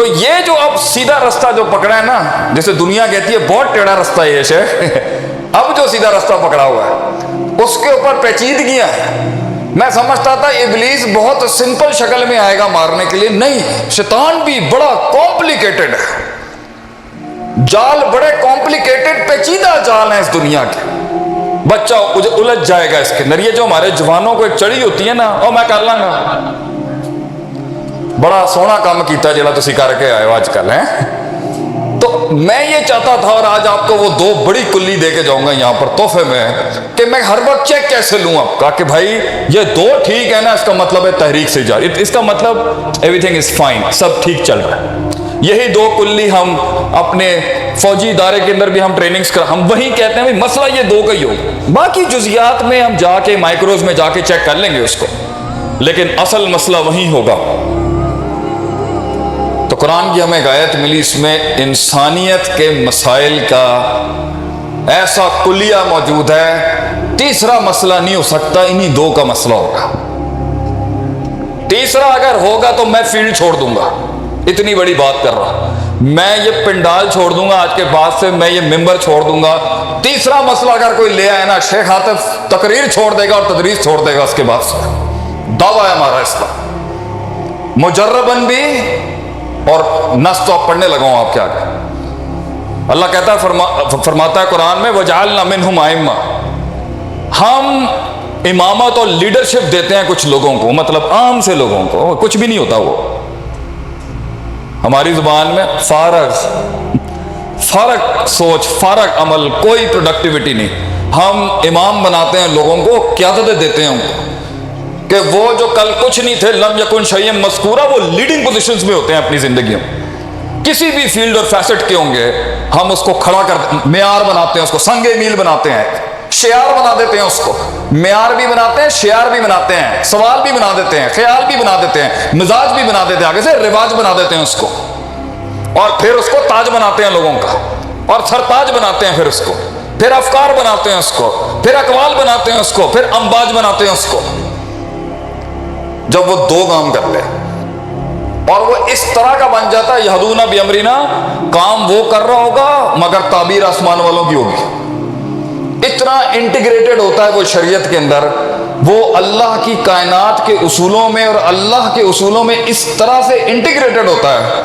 تو یہ جو اب سیدھا رستہ جو پکڑا ہے نا، جیسے دنیا کہتی ہے بہت ٹیڑھا رستہ ہے یہ شیخ، اب جو سیدھا رستہ پکڑا ہوا ہے اس کے اوپر پیچیدگیاں ہیں۔ میں سمجھتا تھا ابلیس بہت سمپل شکل میں آئے گا مارنے کے لیے، نہیں، شیطان بھی بڑا کمپلیکیٹڈ ہے، جال بڑے کمپلیکیٹڈ پیچیدہ جال ہیں اس دنیا کے، بچہ الجھ جائے گا اس کے اندر۔ یہ جو ہمارے جوانوں کو ایک چڑی ہوتی ہے نا، او میں کر لاں گا، بڑا سونا کام کیتا جلا تسی کر کے آئے ہو آج کل ہیں۔ تو میں یہ چاہتا تھا، اور آج آپ کو وہ دو بڑی کلی دے کے جاؤں گا یہاں پر تحفے میں، کہ میں ہر وقت چیک کیسے لوں آپ کا کہ بھائی یہ دو ٹھیک ہے نا، اس کا مطلب ہے تحریک سے جاری، اس کا مطلب ایوری تھنگ از فائن، سب ٹھیک چل رہا ہے۔ یہی دو کلی ہم اپنے فوجی ادارے کے اندر بھی ہم ٹریننگز ہم وہی کہتے ہیں بھائی مسئلہ یہ دو کا ہی ہوگا، باقی جزیات میں ہم جا کے مائکروز میں جا کے چیک کر لیں گے اس کو، لیکن اصل مسئلہ وہی ہوگا۔ تو قرآن کی ہمیں آیت ملی، اس میں انسانیت کے مسائل کا ایسا کلیہ موجود ہے، تیسرا مسئلہ نہیں ہو سکتا، انہی دو کا مسئلہ ہوگا۔ تیسرا اگر ہوگا تو میں فیلڈ چھوڑ دوں گا، اتنی بڑی بات کر رہا ہوں، میں یہ پنڈال چھوڑ دوں گا آج کے بعد سے، میں یہ ممبر چھوڑ دوں گا۔ تیسرا مسئلہ اگر کوئی لے آئے نا، شیخ عاطف تقریر چھوڑ دے گا اور تدریس چھوڑ دے گا اس کے بعد سے، دعویٰ ہے ہمارا اس کا، مجرباً بھی، اور نص تو آپ پڑھنے لگا ہوں آپ کے آگے۔ اللہ کہتا ہے، فرماتا ہے قرآن میں، وَجَعَلْنَا مِنْهُمْ أَئِمَّةً، ہم امامت اور لیڈرشپ دیتے ہیں کچھ لوگوں کو، مطلب عام سے لوگوں کو، کچھ بھی نہیں ہوتا وہ، ہماری زبان میں فارغ سوچ، فارغ عمل، کوئی پروڈکٹیوٹی نہیں، ہم امام بناتے ہیں لوگوں کو، قیادتیں دیتے ہیں ان کو، کہ وہ جو کل کچھ نہیں تھے، لم یکن شیئا مذکورا، وہ لیڈنگ پوزیشنز میں ہوتے ہیں اپنی زندگیوں، کسی بھی فیلڈ اور فیسٹ کے ہوں گے، ہم اس کو کھڑا کرتے ہیں، معیار بناتے ہیں اس کو، سنگ میل بناتے ہیں، شعار بنا دیتے ہیں اس کو، معیار بھی بناتے ہیں، شعار بھی بناتے ہیں، سوال بھی بنا دیتے ہیں، خیال بھی بنا دیتے ہیں، مزاج بھی بنا دیتے ہیں، آگے سے رواج بنا دیتے ہیں اس کو، اور پھر اس کو تاج بناتے ہیں لوگوں کا، اور سرتاج بناتے ہیں پھر اس کو، پھر افکار بناتے ہیں اس کو، پھر اقوال بناتے ہیں اس کو، پھر امواج بناتے ہیں اس کو۔ جب وہ دو کام کر لے اور وہ اس طرح کا بن جاتا ہے، یہدون بامرنا، کام وہ کر رہا ہوگا مگر تعبیر آسمان والوں کی ہوگی، اتنا انٹیگریٹڈ ہوتا ہے وہ شریعت کے اندر، وہ اللہ کی کائنات کے اصولوں میں اور اللہ کے اصولوں میں اس طرح سے انٹیگریٹڈ ہوتا ہے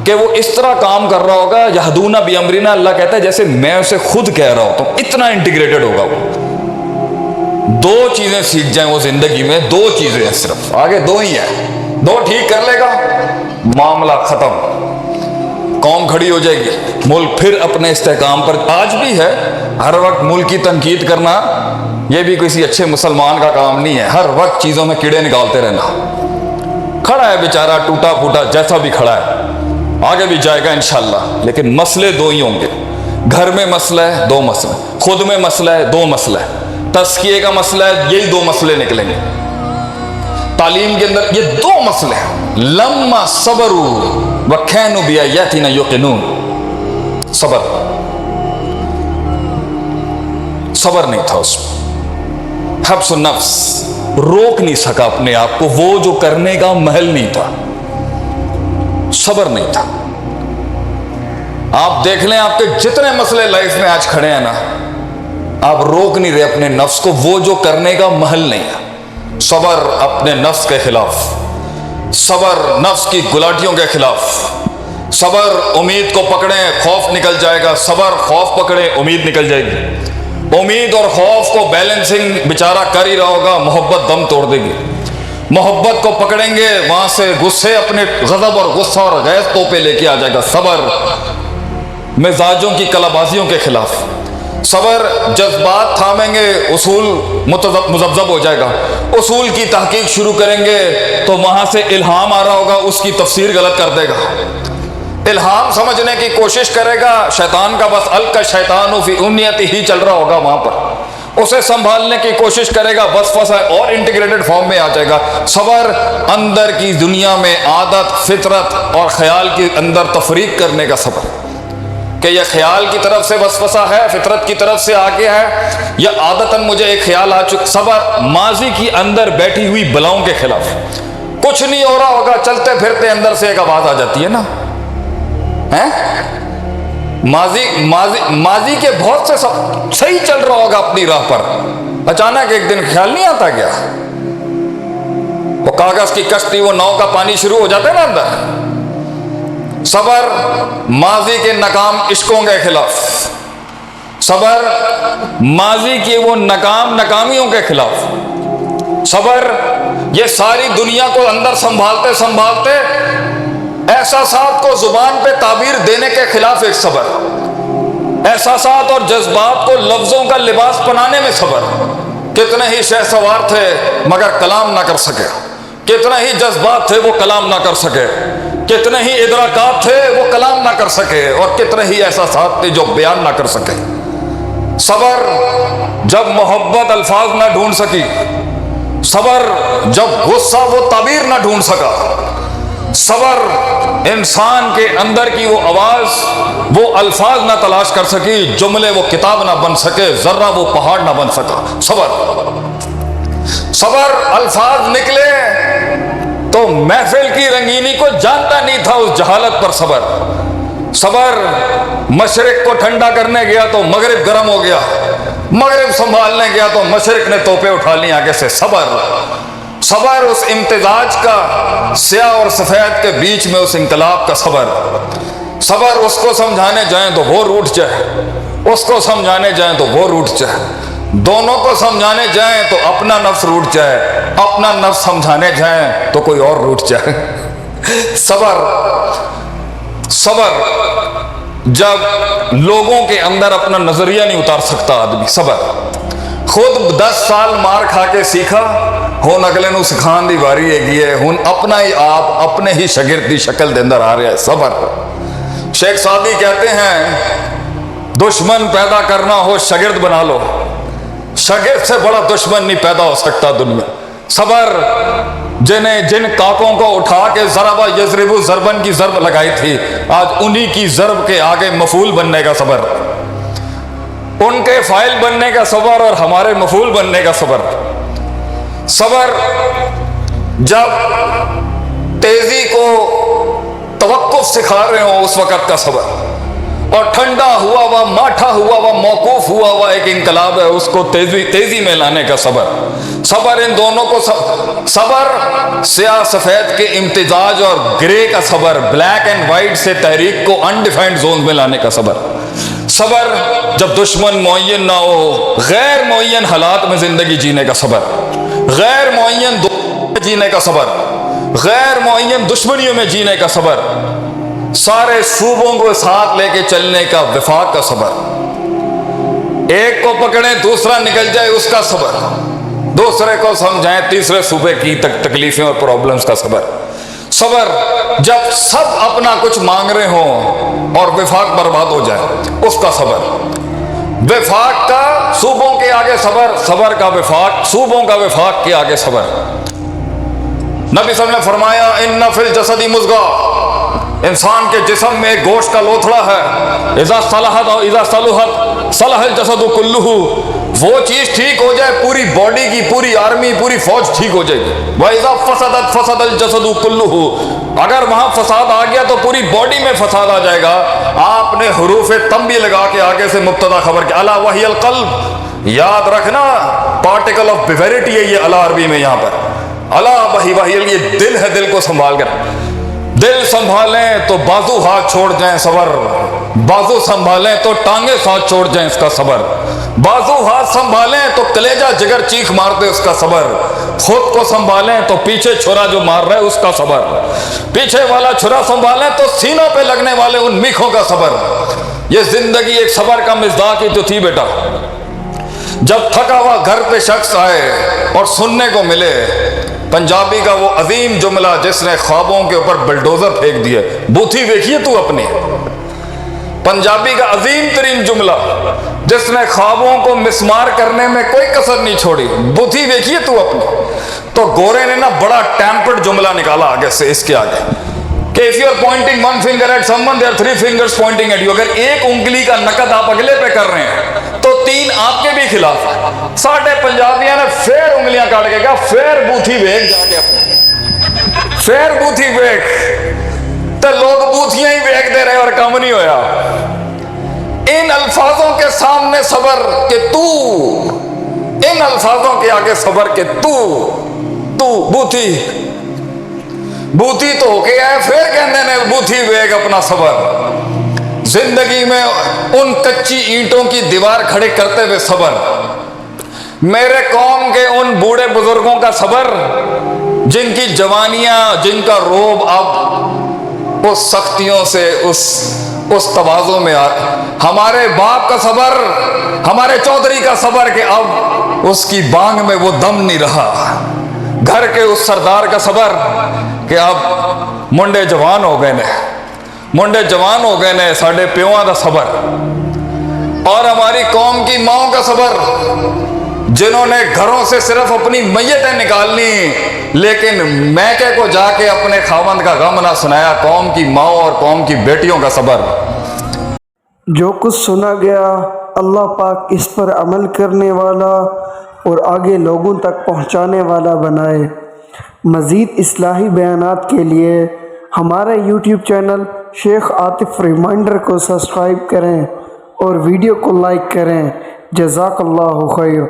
کہ وہ اس طرح کام کر رہا ہوگا، یہدون بامرنا، اللہ کہتا ہے جیسے میں اسے خود کہہ رہا ہوتا ہوں، اتنا انٹیگریٹڈ ہوگا وہ۔ دو چیزیں سیکھ جائیں وہ زندگی میں، دو چیزیں ہیں صرف، آگے دو ہی ہیں، دو ٹھیک کر لے گا معاملہ ختم، قوم کھڑی ہو جائے گی، ملک پھر اپنے استحکام پر۔ آج بھی ہے، ہر وقت ملک کی تنقید کرنا یہ بھی کسی اچھے مسلمان کا کام نہیں ہے، ہر وقت چیزوں میں کیڑے نکالتے رہنا۔ کھڑا ہے بیچارہ ٹوٹا پھوٹا جیسا بھی کھڑا ہے، آگے بھی جائے گا انشاءاللہ، لیکن مسئلے دو ہی ہوں گے، گھر میں مسئلہ ہے، دو مسئلہ، خود میں مسئلہ ہے، دو مسئلہ ہے، تزکیے کا مسئلہ ہے، یہی دو مسئلے نکلیں گے، تعلیم کے اندر یہ دو مسئلے ہیں۔ لما صبروا وكانوا بآياتنا يوقنون، صبر نہیں تھا اس میں، حبس النفس، روک نہیں سکا اپنے آپ کو، وہ جو کرنے کا محل نہیں تھا، صبر نہیں تھا۔ آپ دیکھ لیں آپ کے جتنے مسئلے لائف میں آج کھڑے ہیں نا، آپ روک نہیں رہے اپنے نفس کو، وہ جو کرنے کا محل نہیں ہے۔ صبر اپنے نفس کے خلاف، صبر نفس کی گلاٹیوں کے خلاف، صبر امید کو پکڑیں خوف نکل جائے گا، صبر خوف پکڑیں امید نکل جائے گی، امید اور خوف کو بیلنسنگ بیچارہ کر ہی رہا ہوگا، محبت دم توڑ دے گی، محبت کو پکڑیں گے وہاں سے غصے، اپنے غضب اور غصہ اور غیظ تو پہ لے کے آ جائے گا۔ صبر مزاجوں کی کلابازیوں کے خلاف، صبر جذبات تھامیں گے، اصول مذبذب ہو جائے گا، اصول کی تحقیق شروع کریں گے تو وہاں سے الہام آ رہا ہوگا، اس کی تفسیر غلط کر دے گا، الہام سمجھنے کی کوشش کرے گا، شیطان کا بس القى الشیطان فی امنیتہ ہی چل رہا ہوگا وہاں پر، اسے سنبھالنے کی کوشش کرے گا، بس فسا اور انٹیگریٹڈ فارم میں آ جائے گا۔ صبر اندر کی دنیا میں عادت، فطرت اور خیال کے اندر تفریق کرنے کا صبر، کہ یہ خیال کی طرف سے وسوسہ ہے، فطرت کی طرف سے آگے ہے، یا عادتاً مجھے ایک خیال آ چکا۔ صبر ماضی کی اندر بیٹھی ہوئی بلاؤں کے خلاف، کچھ نہیں ہو رہا ہوگا، چلتے پھرتے اندر سے ایک آواز آ جاتی ہے نا، ہیں؟ ماضی کے بہت سے سب صحیح چل رہا ہوگا اپنی راہ پر، اچانک ایک دن خیال نہیں آتا کیا؟ وہ کاغذ کی کشتی، وہ ناؤ کا پانی شروع ہو جاتا ہے نا اندر۔ صبر ماضی کے ناکام عشقوں کے خلاف، صبر ماضی کی وہ ناکامیوں کے خلاف، صبر یہ ساری دنیا کو اندر سنبھالتے سنبھالتے احساسات کو زبان پہ تعبیر دینے کے خلاف ایک صبر، احساسات اور جذبات کو لفظوں کا لباس بنانے میں صبر۔ کتنے ہی شہ سوار تھے مگر کلام نہ کر سکے، کتنے ہی جذبات تھے وہ کلام نہ کر سکے، کتنے ہی ادراکات تھے وہ کلام نہ کر سکے، اور کتنے ہی احساسات تھے جو بیان نہ کر سکے۔ صبر جب محبت الفاظ نہ ڈھونڈ سکی، صبر جب غصہ وہ تعبیر نہ ڈھونڈ سکا، صبر انسان کے اندر کی وہ آواز وہ الفاظ نہ تلاش کر سکی، جملے وہ کتاب نہ بن سکے، ذرہ وہ پہاڑ نہ بن سکا۔ صبر الفاظ نکلے تو محفل کی رنگینی کو جانتا نہیں تھا اس جہالت پر۔ صبر مشرق کو ٹھنڈا کرنے گیا تو مغرب گرم ہو گیا، مغرب سنبھالنے گیا تو مشرق نے توپیں اٹھا لی آگے سے۔ صبر اس امتزاج کا، سیاہ اور سفید کے بیچ میں اس انقلاب کا صبر اس کو سمجھانے جائیں تو وہ روٹھ جائے، اس کو سمجھانے جائیں تو وہ روٹھ جائے، دونوں کو سمجھانے جائیں تو اپنا نفس روٹھ جائے، اپنا نفس سمجھانے جائیں تو کوئی اور روٹھ جائے۔ صبر جب لوگوں کے اندر اپنا نظریہ نہیں اتار سکتا آدمی، صبر خود 10 سال مار کھا کے سیکھا، ہن اگلے نو سکھان دی واری ہیگی ہے، ہن اپنا ہی آپ اپنے ہی شاگرد دی شکل دے اندر آ رہا ہے۔ صبر شیخ سعدی کہتے ہیں دشمن پیدا کرنا ہو شاگرد بنا لو، شاگرد سے بڑا دشمن نہیں پیدا ہو سکتا دنیا۔ صبر جن کاکوں کو اٹھا کے ضربہ یضرب ضربن کی ضرب لگائی تھی، آج انہی کی ضرب کے آگے مفعول بننے کا صبر، ان کے فاعل بننے کا صبر اور ہمارے مفعول بننے کا صبر جب تیزی کو توقف سکھا رہے ہوں اس وقت کا صبر، اور ٹھنڈا ہوا ہوا ماٹھا ہوا ہوا موقوف ہوا ہوا ایک انقلاب ہے اس کو تیزی میں لانے کا صبر ان دونوں کو صبر سیاہ سفید کے امتزاج اور گرے کا صبر، بلیک اینڈ وائٹ سے تحریک کو انڈیفائنڈ زون میں لانے کا صبر جب دشمن معین نہ ہو، غیر معین حالات میں زندگی جینے کا صبر، غیر معین جینے کا صبر، غیر معین دشمنیوں میں جینے کا صبر، سارے صوبوں کو ساتھ لے کے چلنے کا وفاق کا صبر، ایک کو پکڑیں دوسرا نکل جائے اس کا صبر، دوسرے کو سمجھائیں تیسرے صوبے کی تکلیفیں اور پرابلمز کا صبر جب سب اپنا کچھ مانگ رہے ہوں اور وفاق برباد ہو جائے اس کا وفاق کا صوبوں کے آگے صبر کا وفاق، صوبوں کا وفاق کے آگے صبر۔ نبی صلی اللہ علیہ وسلم نے فرمایا ان فی الجسد مضغہ، انسان کے جسم میں ایک گوشت کا لوتھڑا ہے، اذا صلحت اور اذا صلحت صلح الجسد کلہ، وہ چیز ٹھیک ہو جائے پوری باڈی کی، پوری آرمی، پوری فوج ٹھیک ہو جائے گی، وَإِذَا فَسَدَتْ فَسَدَ الْجَسَدُ كُلُّهُ، اگر وہاں فساد آ گیا تو پوری باڈی میں فساد آ جائے گا۔ آپ نے حروف تنبیہ لگا کے آگے سے مبتدا خبر کیا، الا وہی القلب، یاد رکھنا پارٹیکل آف بیویریٹی ہے یہ الا عربی میں، یہاں پر الا وہی یہ دل ہے، دل کو سنبھال کر، دل سنبھالیں تو بازو ہاتھ چھوڑ جائیں صبر، بازو سنبھالیں تو ٹانگیں ساتھ چھوڑ جائیں اس کا صبر، بازو ہاتھ سنبھالیں تو کلیجہ جگر چیخ مار دے اس کا صبر، خود کو سنبھالیں تو پیچھے چھرا جو مار رہا ہے اس کا صبر، پیچھے والا چھرا سنبھالیں تو سینوں پہ لگنے والے ان میخوں کا صبر۔ یہ زندگی ایک صبر کا مصداق ہی تو تھی بیٹا۔ جب تھکا ہوا گھر پہ شخص آئے اور سننے کو ملے پنجابی کا وہ عظیم جملہ جس نے خوابوں کے اوپر بلڈوزر پھینک دیے، بوتھی دیکھیے تو اپنی، پنجابی کا عظیم ترین جملہ جس نے خوابوں کو مسمار کرنے میں کوئی کسر نہیں چھوڑی، بوتھی دیکھیے تو اپنی۔ تو گورے نے نا بڑا ٹیمپرڈ جملہ نکالا آگے سے، اس کے آگے کہ if you are pointing one finger at someone there are 3 fingers pointing at you، اگر ایک انگلی کا نقد آپ اگلے پہ کر رہے ہیں تو 3 آپ کے بھی خلاف ہیں۔ ساڈے پنجابیاں نے پھر انگلیاں کاٹ کے کہا پھر بوتھی ویک، جا کے اپنے پھر بوتھی ویک، تو لوگ بوتھیاں ہی ویک دیکھ دے رہے اور کم نہیں ہویا. ان الفاظوں کے سامنے صبر کہ تو، ان الفاظوں کے آگے صبر کہ تو بوتھی تو ہو کے آئے پھر کہنے نے بوتھی ویگ اپنا صبر. زندگی میں ان کچی اینٹوں کی دیوار کھڑے کرتے ہوئے صبر. میرے قوم کے ان بوڑھے بزرگوں کا صبر جن کی جوانیاں، جن کا روب اب اس سختیوں سے اس تواضع میں ہمارے باپ کا صبر، ہمارے چودھری کا صبر کہ اب اس کی بانگ میں وہ دم نہیں رہا. گھر کے اس سردار کا صبر کہ اب منڈے جوان ہو گئے نے ساڈے پیواں دا صبر. اور ہماری قوم کی ماؤں کا صبر جنہوں نے گھروں سے صرف اپنی میتیں نکالنی لیکن میکے کو جا کے اپنے خاوند کا غم نہ سنایا. قوم کی ماؤں اور قوم کی بیٹیوں کا صبر. جو کچھ سنا گیا اللہ پاک اس پر عمل کرنے والا اور آگے لوگوں تک پہنچانے والا بنائے. مزید اصلاحی بیانات کے لیے ہمارے یوٹیوب چینل شیخ عاطف ریمائنڈر کو سبسکرائب کریں اور ویڈیو کو لائک کریں. جزاک اللہ خیر.